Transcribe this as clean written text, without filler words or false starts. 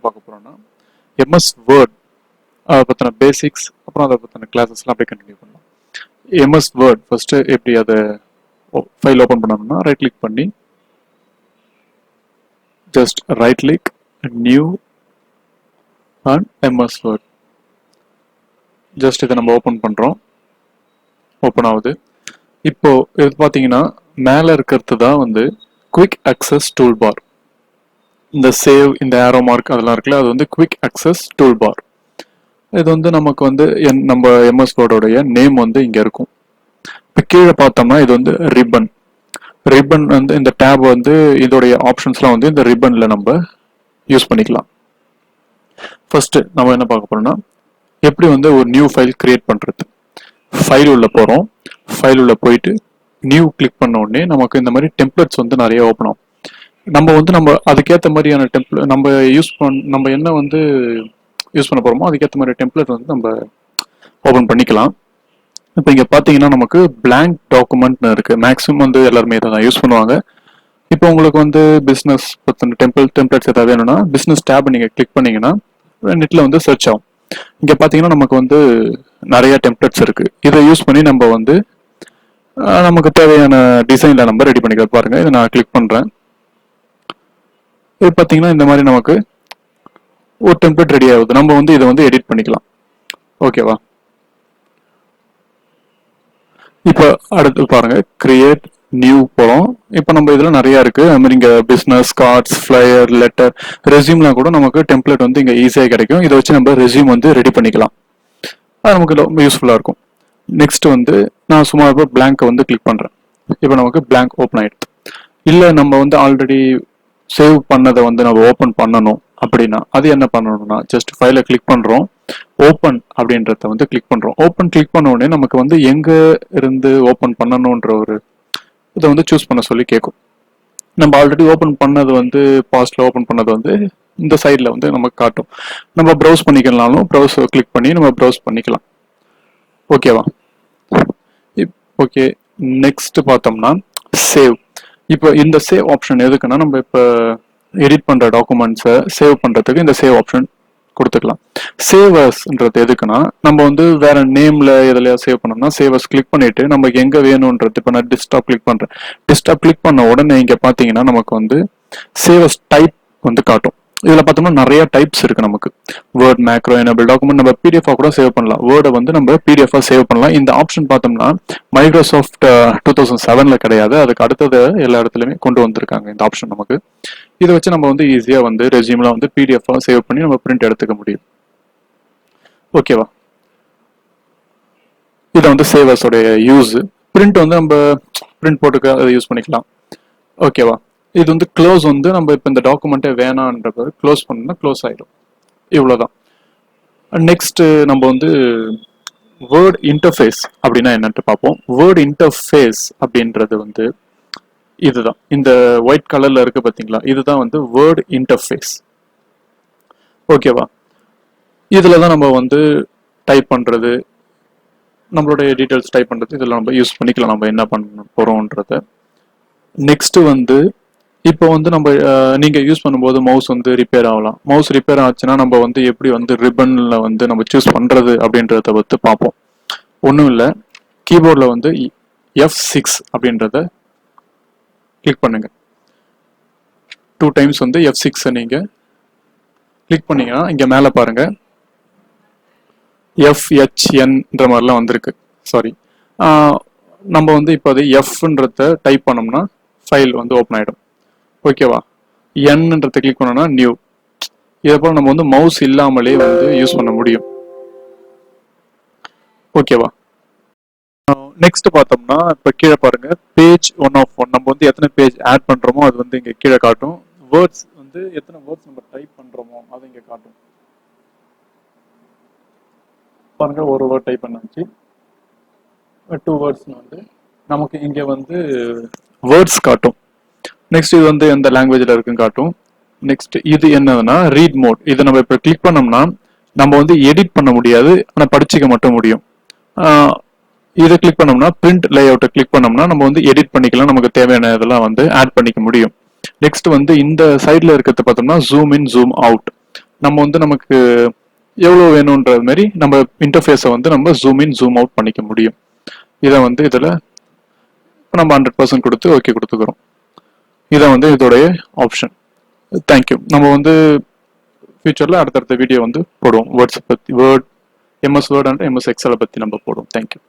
என்ன பார்க்க போறோம்னா எம்எஸ் வேர்ட் அதை பற்றின பேசிக்ஸ், அப்புறம் அதை பற்றின கிளாஸஸ்லாம் அப்படியே கண்டினியூ பண்ணலாம். எம்எஸ் வேர்ட் ஃபர்ஸ்ட் எப்படி அதை ஃபைல் ஓப்பன் பண்ணணும்னா ரைட் கிளிக் பண்ணி just right click new and MS word just இதை நம்ம ஓப்பன் பண்ணுறோம். ஓப்பன் ஆகுது. இப்போ இது பார்த்தீங்கன்னா மேலே இருக்கிறது தான் வந்து குவிக் அக்சஸ் டூல் பார். இந்த சேவ், இந்த ஏரோ மார்க் அதெல்லாம் இருக்குல்ல, அது வந்து குவிக் அக்சஸ் டூல் பார். இது வந்து நமக்கு வந்து நம்ம எம்எஸ் வேர்டோடைய நேம் வந்து இங்கே இருக்கும். இப்போ கீழே பார்த்தோம்னா இது வந்து ரிப்பன். ரிப்பன் வந்து இந்த டேப் வந்து இதோடைய ஆப்ஷன்ஸ்லாம் வந்து இந்த ரிப்பன்ல நம்ம யூஸ் பண்ணிக்கலாம். ஃபர்ஸ்ட் நம்ம என்ன பார்க்க போறோம்னா எப்படி வந்து ஒரு நியூ ஃபைல் கிரியேட் பண்றது. ஃபைல் உள்ள போறோம். ஃபைல் உள்ள போயிட்டு நியூ கிளிக் பண்ண உடனே நமக்கு இந்த மாதிரி டெம்ப்ளேட்ஸ் வந்து நிறைய ஓப்பன் ஆகும். நம்ம அதுக்கேற்ற மாதிரியான நம்ம என்ன வந்து யூஸ் பண்ண போறோமோ அதுக்கேற்ற மாதிரி டெம்ப்ளேட் வந்து நம்ம ஓப்பன் பண்ணிக்கலாம். இப்போ இங்க பாத்தீங்கன்னா நமக்கு பிளாங்க் டாக்குமெண்ட்னு இருக்கு. மேக்ஸிமம் வந்து எல்லாருமே இதை தான் யூஸ் பண்ணுவாங்க. இப்போ உங்களுக்கு வந்து பிசினஸ் பத்தின டெம்ப்ளேட்ஸ் ஏதாவது வேணும்னா பிசினஸ் டேப் நீங்க கிளிக் பண்ணீங்கன்னா நெட்ல வந்து சர்ச் ஆகும். இங்க பாத்தீங்கன்னா நமக்கு வந்து நிறைய டெம்ப்ளேட்ஸ் இருக்கு. இதை யூஸ் பண்ணி நம்ம வந்து நமக்கு தேவையான டிசைன்ல நம்ம ரெடி பண்ணிக்கலாம். பாருங்க, இதை நான் கிளிக் பண்றேன். இது பாத்தீங்கன்னா இந்த மாதிரி நமக்கு ஒரு டெம்ப்ளேட் ரெடி ஆகுது. நம்ம வந்து இதை வந்து எடிட் பண்ணிக்கலாம். ஓகேவா? இப்போ அடுத்து பாருங்க, கிரியேட் நியூ போறோம். இப்போ நம்ம இதுல நிறைய இருக்கு. அது மாதிரி இங்க பிசினஸ் கார்ட்ஸ், ஃபிளையர், லெட்டர், ரெஸ்யூம்லாம் கூட நமக்கு டெம்ப்ளேட் வந்து இங்க ஈஸியா கிடைக்கும். இதை வச்சு நம்ம ரெஸ்யூம் வந்து ரெடி பண்ணிக்கலாம். அது நமக்கு ரொம்ப யூஸ்ஃபுல்லா இருக்கும். நெக்ஸ்ட் வந்து நான் சும்மா இப்போ பிளாங்கை வந்து கிளிக் பண்றேன். இப்போ நமக்கு பிளாங்க் ஓப்பன் ஆயிடுது. இல்ல நம்ம வந்து ஆல்ரெடி சேவ் பண்ணதை வந்து நம்ம ஓப்பன் பண்ணணும் அப்படின்னா அது என்ன பண்ணணும்னா ஜஸ்ட் ஃபைலை கிளிக் பண்றோம். ஓப்பன் அப்படின்றத வந்து கிளிக் பண்றோம். ஓப்பன் கிளிக் பண்ண உடனே நமக்கு வந்து எங்க இருந்து ஓப்பன் பண்ணணும்ன்ற ஒரு இதை வந்து சூஸ் பண்ண சொல்லி கேட்கும். நம்ம ஆல்ரெடி ஓப்பன் பண்ணது வந்து பாஸ்ட்ல ஓப்பன் பண்ணது வந்து இந்த சைட்ல வந்து நமக்கு காட்டும். நம்ம ப்ரௌஸ் பண்ணிக்கலாம்னாலும் ப்ரௌஸ் கிளிக் பண்ணி நம்ம ப்ரௌஸ் பண்ணிக்கலாம். ஓகேவா? ஓகே, நெக்ஸ்ட் பார்த்தோம்னா சேவ். இப்போ இந்த சேவ் ஆப்ஷன் எதுக்குன்னா நம்ம இப்போ எடிட் பண்ற டாக்குமெண்ட்ஸை சேவ் பண்றதுக்கு இந்த சேவ் ஆப்ஷன் கொடுத்துக்கலாம். சேவர்ஸ்ன்றது எதுக்குன்னா நம்ம வந்து வேற நேம்ல எதுலையா சேவ் பண்ணோம்னா சேவர்ஸ் கிளிக் பண்ணிட்டு நமக்கு எங்க வேணும்ன்றது. இப்போ நான் டெஸ்க்டாப் கிளிக் பண்றேன். டெஸ்க்டாப் கிளிக் பண்ண உடனே இங்க பாத்தீங்கன்னா நமக்கு வந்து சேவர்ஸ் டைப் வந்து காட்டும். இதுல பார்த்தோம்னா நிறைய டைப்ஸ் இருக்கு. நமக்கு வேர்ட், மேக்ரோ, எனபிள் டாக்குமெண்ட், நம்ம பிடிஎஃப் கூட சேவ் பண்ணலாம். வேர்டை வந்து நம்ம பிடிஎஃப் சேவ் பண்ணலாம். இந்த ஆப்ஷன் பார்த்தோம்னா மைக்ரோசாஃப்ட் 2007ல கிடையாது, அதுக்கு அடுத்தது எல்லா இடத்துலயுமே கொண்டு வந்திருக்காங்க இந்த ஆப்ஷன் நமக்கு. இதை வச்சு நம்ம வந்து ஈஸியா வந்து ரெஸ்யூம்ல வந்து பிடிஎஃப் சேவ் பண்ணி நம்ம பிரிண்ட் எடுத்துக்க முடியும். ஓகேவா? இதை வந்து சேவர்ஸோடைய யூஸ். பிரிண்ட் வந்து நம்ம பிரிண்ட் போட்டுக்க அதை யூஸ் பண்ணிக்கலாம். ஓகேவா? இது வந்து க்ளோஸ் வந்து நம்ம இப்போ இந்த டாக்குமெண்ட்டே வேணான்றத க்ளோஸ் பண்ணா க்ளோஸ் ஆயிடும். இவ்வளவுதான். நெக்ஸ்ட் நம்ம வந்து வேர்ட் இன்டர்ஃபேஸ் அப்படின்னா என்னன்ட்டு பார்ப்போம். வேர்ட் இன்டர்ஃபேஸ் அப்படின்றது வந்து இதுதான். இந்த ஒயிட் கலர்ல இருக்கு பாத்தீங்களா, இதுதான் வந்து வேர்ட் இன்டர்ஃபேஸ். ஓகேவா? இதுலதான் நம்ம வந்து டைப் பண்றது, நம்மளுடைய டீடைல்ஸ் டைப் பண்றது, இதெல்லாம் நம்ம யூஸ் பண்ணிக்கலாம் நம்ம என்ன பண்ண போறோம்ன்றத. நெக்ஸ்ட் வந்து இப்போ வந்து நம்ம நீங்க யூஸ் பண்ணும்போது மவுஸ் வந்து ரிப்பேர் ஆகலாம். மவுஸ் ரிப்பேர் ஆச்சுன்னா நம்ம வந்து எப்படி வந்து ரிப்பன்ல வந்து நம்ம சூஸ் பண்றது அப்படின்றத பத்தி பார்ப்போம். ஒன்றும் இல்லை, கீபோர்ட்ல வந்து F6 அப்படின்றத கிளிக் பண்ணுங்க. 2 டைம்ஸ் வந்து F6 நீங்க கிளிக் பண்ணீங்கன்னா இங்க மேல பாருங்க FHNன்ற மாதிரிலாம் வந்திருக்கு. சாரி, நம்ம வந்து இப்போ அது Fன்றத டைப் பண்ணோம்னா ஃபைல் வந்து ஓப்பன் ஆயிடும். ஓகேவா? Nன்றத கிளிக் பண்ணோம்னா நியூ. இதை போல நம்ம வந்து மவுஸ் இல்லாமலே வந்து யூஸ் பண்ண முடியும். ஓகேவா? நெக்ஸ்ட் பார்த்தோம்னா இப்போ கீழே பாருங்க பேஜ் 1 of 1. நம்ம வந்து எத்தனை பேஜ் ஆட் பண்றோமோ அது வந்து இங்க கீழே காட்டும். வேர்ட்ஸ் வந்து எத்தனை வேர்ட்ஸ் நம்ம டைப் பண்றோமோ அது இங்க காட்டும். பாருங்க, ஒரு வேர்ட் டைப் பண்ணாச்சு. 2 வேர்ட்ஸ் வந்து நமக்கு இங்க வந்து வேர்ட்ஸ் காட்டும். நெக்ஸ்ட் இது வந்து எந்த லாங்குவேஜ்ல இருக்குன்னு காட்டும். நெக்ஸ்ட் இது என்னதுன்னா ரீட் மோட். இதை நம்ம இப்போ கிளிக் பண்ணோம்னா நம்ம வந்து எடிட் பண்ண முடியாது, ஆனால் படிச்சுக்க மட்டும் முடியும். இதை கிளிக் பண்ணோம்னா பிரிண்ட் லேஅவுட்டை கிளிக் பண்ணோம்னா நம்ம வந்து எடிட் பண்ணிக்கலாம், நமக்கு தேவையான இதெல்லாம் வந்து ஆட் பண்ணிக்க முடியும். நெக்ஸ்ட் வந்து இந்த சைட்ல இருக்கிறது பார்த்தோம்னா ஜூம் இன் ஜூம் அவுட். நம்ம வந்து நமக்கு எவ்வளோ வேணுன்றது மாதிரி நம்ம இன்டர்ஃபேஸை வந்து நம்ம ஜூம் இன் ஜூம் அவுட் பண்ணிக்க முடியும். இதை வந்து இதில் நம்ம 100% கொடுத்து ஓகே கொடுத்துக்கிறோம். இதை வந்து இதோடைய ஆப்ஷன். தேங்க்யூ. நம்ம வந்து ஃபியூச்சரில் அடுத்தடுத்த வீடியோ வந்து போடுவோம். வேர்ட்ஸ் பற்றி, எம்எஸ் வேர்ட் அண்ட் எம்எஸ் எக்ஸலை பற்றி நம்ம போடுவோம். தேங்க்யூ.